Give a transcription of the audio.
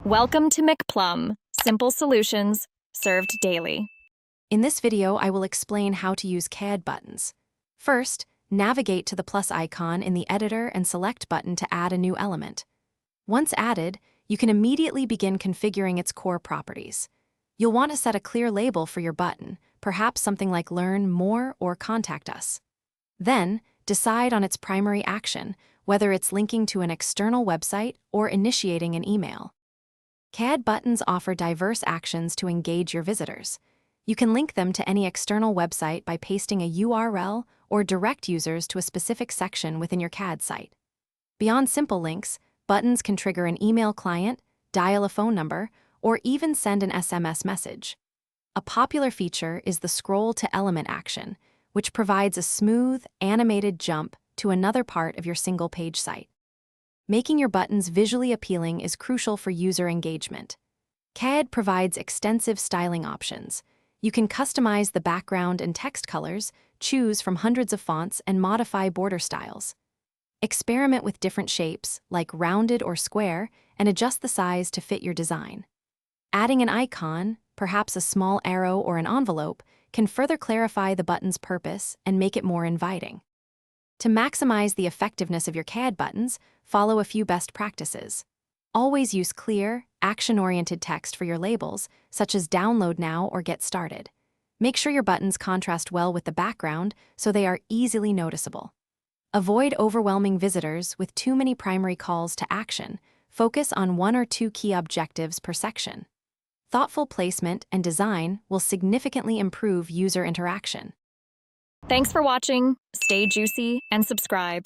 Welcome to McPlum, simple solutions served daily. In this video, I will explain how to use CAD buttons. First, navigate to the plus icon in the Editor and select button to add a new element. Once added, you can immediately begin configuring its core properties. You'll want to set a clear label for your button, perhaps something like Learn More or Contact Us. Then, decide on its primary action, whether it's linking to an external website or initiating an email. CAD buttons offer diverse actions to engage your visitors. You can link them to any external website by pasting a URL or direct users to a specific section within your CAD site. Beyond simple links, buttons can trigger an email client, dial a phone number, or even send an SMS message. A popular feature is the Scroll to Element action, which provides a smooth, animated jump to another part of your single-page site. Making your buttons visually appealing is crucial for user engagement. CAD provides extensive styling options. You can customize the background and text colors, choose from hundreds of fonts, and modify border styles. Experiment with different shapes, like rounded or square, and adjust the size to fit your design. Adding an icon, perhaps a small arrow or an envelope, can further clarify the button's purpose and make it more inviting. To maximize the effectiveness of your CAD buttons, follow a few best practices. Always use clear, action-oriented text for your labels, such as Download Now or Get Started. Make sure your buttons contrast well with the background so they are easily noticeable. Avoid overwhelming visitors with too many primary calls to action. Focus on one or two key objectives per section. Thoughtful placement and design will significantly improve user interaction. Thanks for watching. Stay juicy and subscribe.